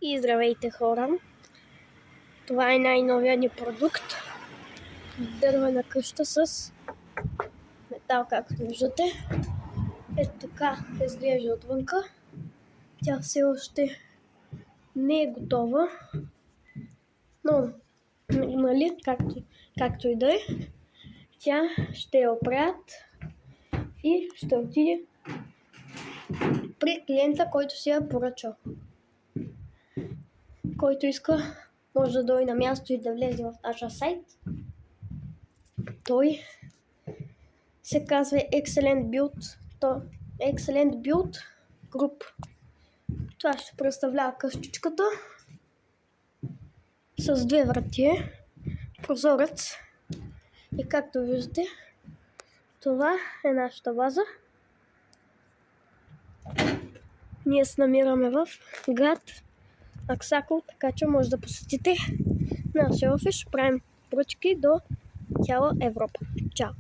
И здравейте, хора! Това е най-новият ни продукт. Дървена къща с метал, както виждате. Ето така изглежда отвънка. Тя все още не е готова, но нали, както и да е, тя ще я оправят и ще отиде при клиента, който си я поръчал. Който иска, може да дойде на място и да влезе в нашия сайт. Той се казва Excellent Build Group. Това ще представлява къщичката с две врати, прозорец и както виждате, това е нашата база. Ние се намираме в град Аксакол, така че може да посетите нашия офис. Правим поръчки до цяла Европа. Чао!